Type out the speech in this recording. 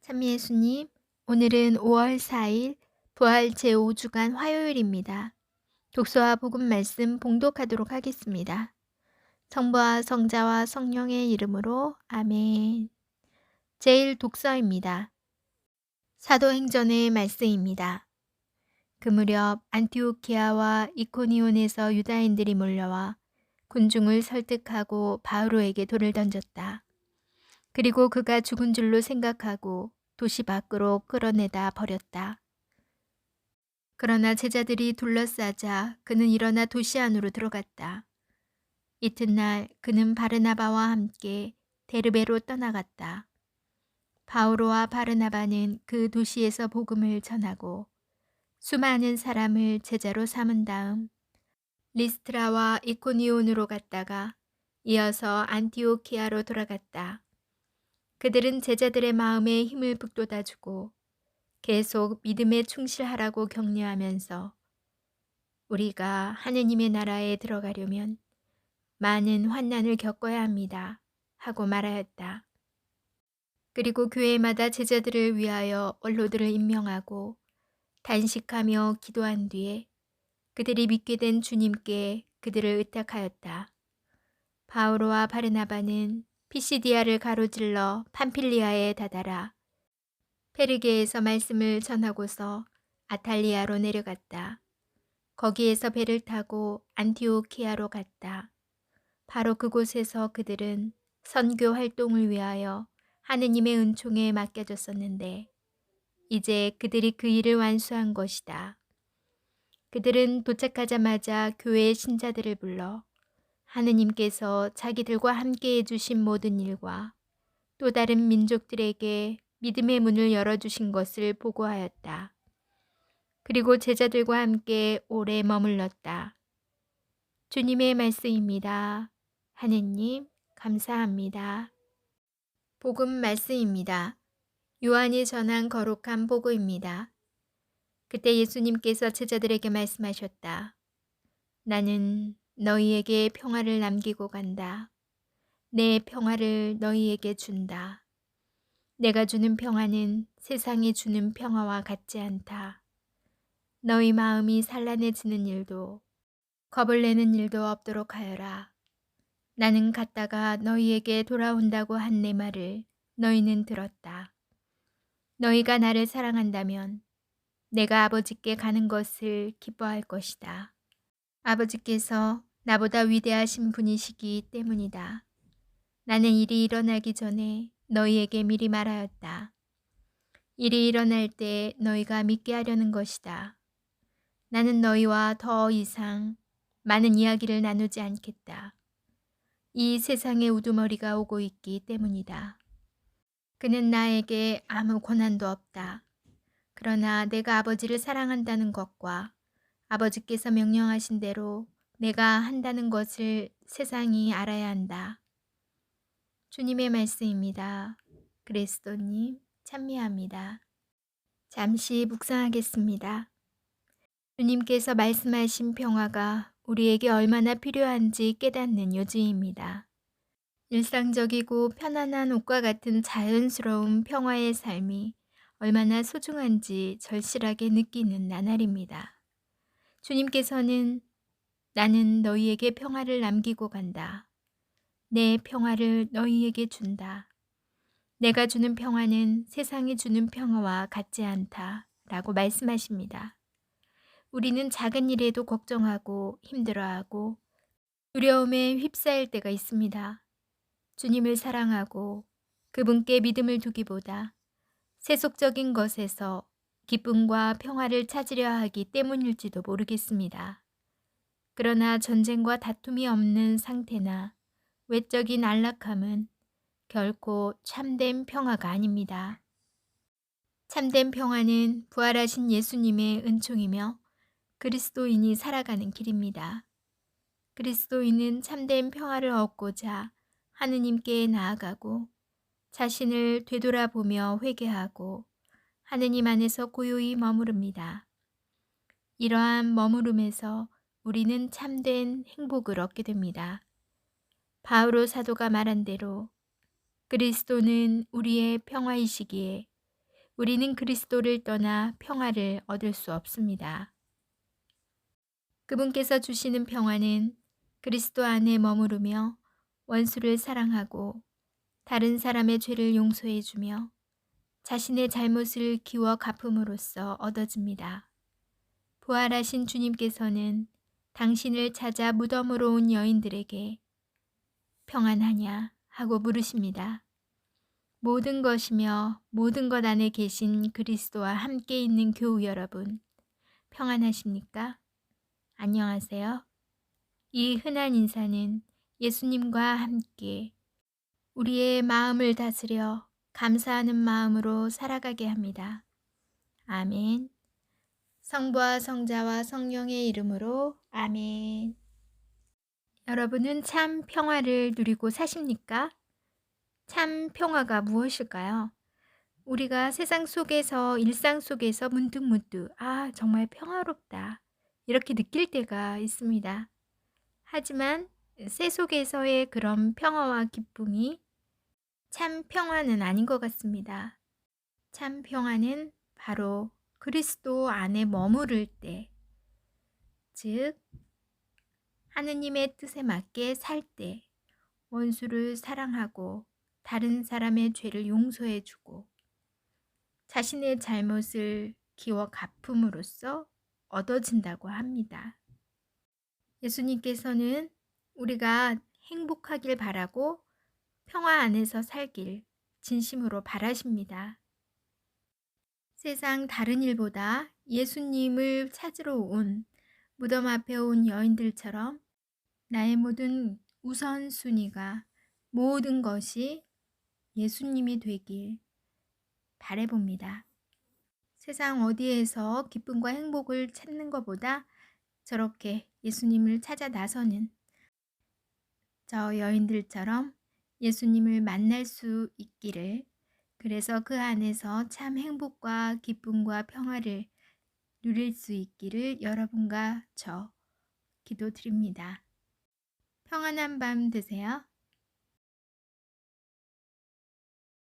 참 예수님, 오늘은 5월 4일 부활 제5주간 화요일입니다. 독서와 복음 말씀 봉독하도록 하겠습니다. 성부와 성자와 성령의 이름으로 아멘. 제1 독서입니다. 사도행전의 말씀입니다. 그 무렵 안티오키아와 이코니온에서 유다인들이 몰려와 군중을 설득하고 바오로에게 돌을 던졌다. 그리고 그가 죽은 줄로 생각하고 도시 밖으로 끌어내다 버렸다. 그러나 제자들이 둘러싸자 그는 일어나 도시 안으로 들어갔다. 이튿날 그는 바르나바와 함께 데르베로 떠나갔다. 바오로와 바르나바는 그 도시에서 복음을 전하고 수많은 사람을 제자로 삼은 다음 리스트라와 이코니온으로 갔다가 이어서 안티오키아로 돌아갔다. 그들은 제자들의 마음에 힘을 북돋아주고 계속 믿음에 충실하라고 격려하면서 우리가 하느님의 나라에 들어가려면 많은 환난을 겪어야 합니다 하고 말하였다. 그리고 교회마다 제자들을 위하여 원로들을 임명하고 단식하며 기도한 뒤에 그들이 믿게 된 주님께 그들을 의탁하였다. 바오로와 바르나바는 피시디아를 가로질러 팜필리아에 다다라 페르게에서 말씀을 전하고서 아탈리아로 내려갔다. 거기에서 배를 타고 안티오키아로 갔다. 바로 그곳에서 그들은 선교 활동을 위하여 하느님의 은총에 맡겨졌었는데 이제 그들이 그 일을 완수한 것이다. 그들은 도착하자마자 교회의 신자들을 불러 하느님께서 자기들과 함께 해주신 모든 일과 또 다른 민족들에게 믿음의 문을 열어주신 것을 보고하였다. 그리고 제자들과 함께 오래 머물렀다. 주님의 말씀입니다. 하느님, 감사합니다. 복음 말씀입니다. 요한이 전한 거룩한 복음입니다. 그때 예수님께서 제자들에게 말씀하셨다. 나는 너희에게 평화를 남기고 간다. 내 평화를 너희에게 준다. 내가 주는 평화는 세상이 주는 평화와 같지 않다. 너희 마음이 산란해지는 일도 겁을 내는 일도 없도록 하여라. 나는 갔다가 너희에게 돌아온다고 한 내 말을 너희는 들었다. 너희가 나를 사랑한다면 내가 아버지께 가는 것을 기뻐할 것이다. 아버지께서 나보다 위대하신 분이시기 때문이다. 나는 일이 일어나기 전에 너희에게 미리 말하였다. 일이 일어날 때 너희가 믿게 하려는 것이다. 나는 너희와 더 이상 많은 이야기를 나누지 않겠다. 이 세상의 우두머리가 오고 있기 때문이다. 그는 나에게 아무 권한도 없다. 그러나 내가 아버지를 사랑한다는 것과 아버지께서 명령하신 대로 내가 한다는 것을 세상이 알아야 한다. 주님의 말씀입니다. 그리스도님 찬미합니다. 잠시 묵상하겠습니다. 주님께서 말씀하신 평화가 우리에게 얼마나 필요한지 깨닫는 요즘입니다. 일상적이고 편안한 옷과 같은 자연스러운 평화의 삶이 얼마나 소중한지 절실하게 느끼는 나날입니다. 주님께서는 나는 너희에게 평화를 남기고 간다. 내 평화를 너희에게 준다. 내가 주는 평화는 세상이 주는 평화와 같지 않다. 라고 말씀하십니다. 우리는 작은 일에도 걱정하고 힘들어하고 두려움에 휩싸일 때가 있습니다. 주님을 사랑하고 그분께 믿음을 두기보다 세속적인 것에서 기쁨과 평화를 찾으려 하기 때문일지도 모르겠습니다. 그러나 전쟁과 다툼이 없는 상태나 외적인 안락함은 결코 참된 평화가 아닙니다. 참된 평화는 부활하신 예수님의 은총이며 그리스도인이 살아가는 길입니다. 그리스도인은 참된 평화를 얻고자 하느님께 나아가고 자신을 되돌아보며 회개하고 하느님 안에서 고요히 머무릅니다. 이러한 머무름에서 우리는 참된 행복을 얻게 됩니다. 바오로 사도가 말한 대로 그리스도는 우리의 평화이시기에 우리는 그리스도를 떠나 평화를 얻을 수 없습니다. 그분께서 주시는 평화는 그리스도 안에 머무르며 원수를 사랑하고 다른 사람의 죄를 용서해 주며 자신의 잘못을 기워 갚음으로써 얻어집니다. 부활하신 주님께서는 당신을 찾아 무덤으로 온 여인들에게 평안하냐 하고 물으십니다. 모든 것이며 모든 것 안에 계신 그리스도와 함께 있는 교우 여러분, 평안하십니까? 안녕하세요. 이 흔한 인사는 예수님과 함께 우리의 마음을 다스려 감사하는 마음으로 살아가게 합니다. 아멘. 성부와 성자와 성령의 이름으로 아멘. 여러분은 참 평화를 누리고 사십니까? 참 평화가 무엇일까요? 우리가 세상 속에서, 일상 속에서 문득문득, 정말 평화롭다, 이렇게 느낄 때가 있습니다. 하지만 새 속에서의 그런 평화와 기쁨이 참 평화는 아닌 것 같습니다. 참 평화는 바로 그리스도 안에 머무를 때, 즉 하느님의 뜻에 맞게 살 때, 원수를 사랑하고 다른 사람의 죄를 용서해 주고 자신의 잘못을 기워 갚음으로써 얻어진다고 합니다. 예수님께서는 우리가 행복하길 바라고 평화 안에서 살길 진심으로 바라십니다. 세상 다른 일보다 예수님을 찾으러 온 무덤 앞에 온 여인들처럼 나의 모든 우선순위가 모든 것이 예수님이 되길 바라봅니다. 세상 어디에서 기쁨과 행복을 찾는 것보다 저렇게 예수님을 찾아 나서는 저 여인들처럼 예수님을 만날 수 있기를, 그래서 그 안에서 참 행복과 기쁨과 평화를 누릴 수 있기를 여러분과 저 기도드립니다. 평안한 밤 되세요.